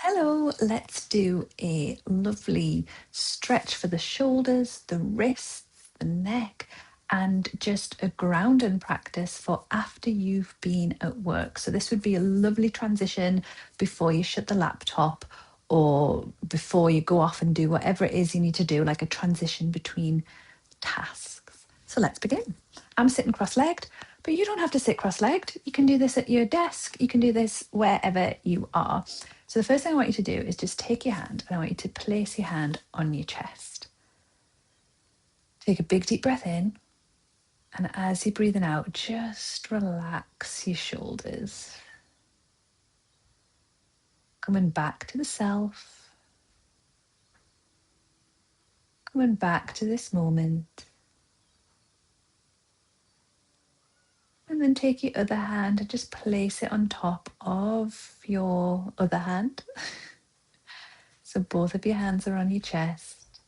Hello, let's do a lovely stretch for the shoulders, the wrists, the neck, and just a grounding practice for after you've been at work. So, this would be a lovely transition before you shut the laptop or before you go off and do whatever it is you need to do, like a transition between tasks. So, let's begin. I'm sitting cross legged, but you don't have to sit cross legged. You can do this at your desk, you can do this wherever you are. So the first thing I want you to do is just take your hand and I want you to place your hand on your chest. Take a big deep breath in, and as you're breathing out, just relax your shoulders. Coming back to the self, coming back to this moment. And then take your other hand and just place it on top of your other hand. So both of your hands are on your chest,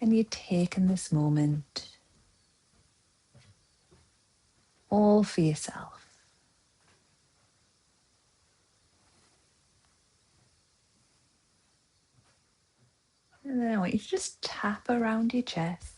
and you're taking this moment all for yourself. And then I want you to just tap around your chest.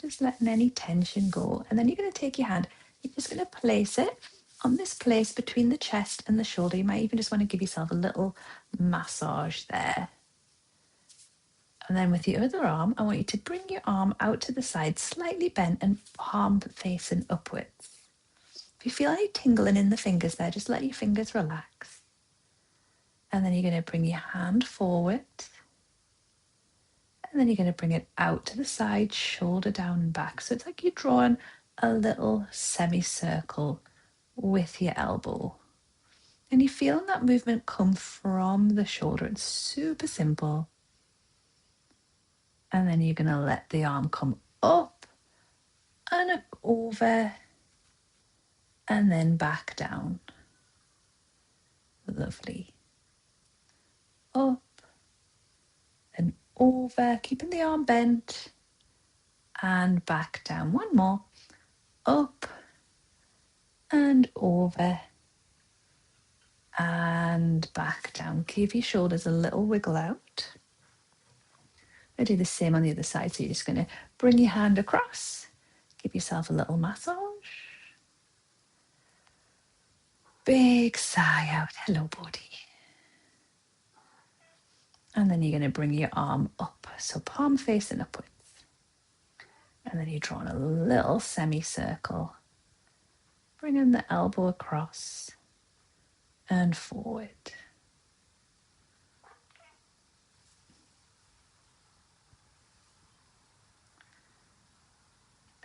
Just letting any tension go. And then you're going to take your hand, you're just going to place it on this place between the chest and the shoulder. You might even just want to give yourself a little massage there. And then with your other arm, I want you to bring your arm out to the side, slightly bent and palm facing upwards. If you feel any tingling in the fingers there, just let your fingers relax. And then you're going to bring your hand forward. And then you're going to bring it out to the side, shoulder down and back. So it's like you're drawing a little semicircle with your elbow. And you're feeling that movement come from the shoulder. It's super simple. And then you're going to let the arm come up and over and then back down. Lovely. Up and over, keeping the arm bent, and back down. One more. Up and over and back down. Give your shoulders a little wiggle out. I do the same on the other side. So you're just going to bring your hand across, give yourself a little massage. Big sigh out. Hello, body. And then you're going to bring your arm up. So palm facing upwards. And then you're drawing a little semicircle. Bringing the elbow across and forward.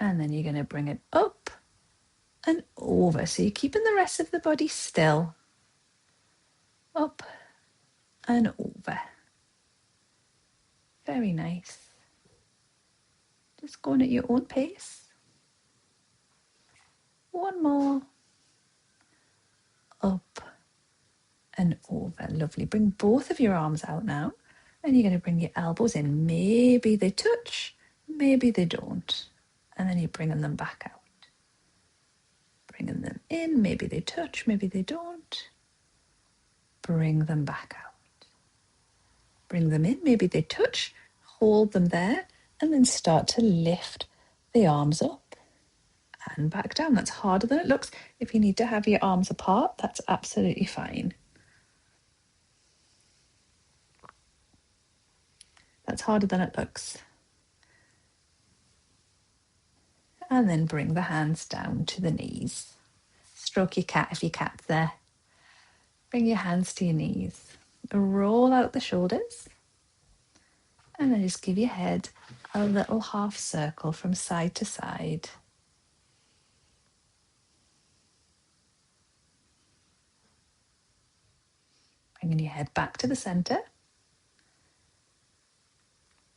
And then you're going to bring it up and over. So you're keeping the rest of the body still. Up and over. Very nice. Just going at your own pace. One more. Up and over. Lovely. Bring both of your arms out now. And you're going to bring your elbows in. Maybe they touch, maybe they don't. And then you're bringing them back out. Bringing them in. Maybe they touch, maybe they don't. Bring them back out. Bring them in. Maybe they touch. Hold them there. And then start to lift the arms up and back down. That's harder than it looks. If you need to have your arms apart, that's absolutely fine. That's harder than it looks. And then bring the hands down to the knees. Stroke your cat if your cat's there. Bring your hands to your knees. Roll out the shoulders. And then just give your head a little half circle from side to side. Bringing your head back to the center.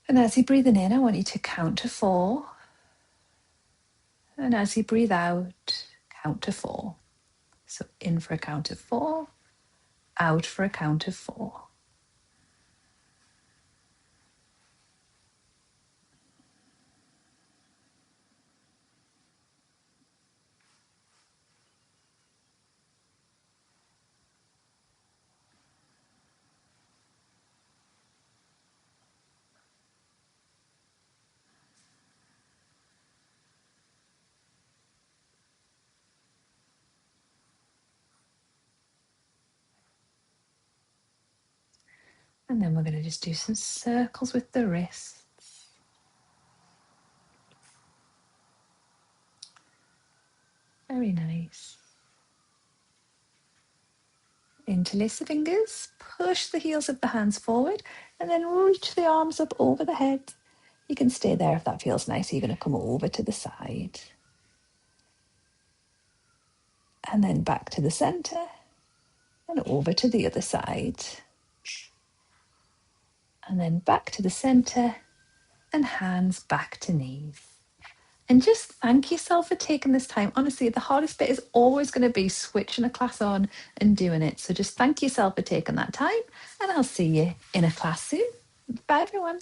And as you're breathing in, I want you to count to 4. And as you breathe out, count to 4. So in for a count of 4, out for a count of 4. And then we're going to just do some circles with the wrists. Very nice. Interlace the fingers, push the heels of the hands forward, and then reach the arms up over the head. You can stay there if that feels nice. You're going to come over to the side. And then back to the center, and over to the other side. And then back to the center, and hands back to knees. And just thank yourself for taking this time. Honestly, the hardest bit is always going to be switching a class on and doing it. So just thank yourself for taking that time, and I'll see you in a class soon. Bye, everyone.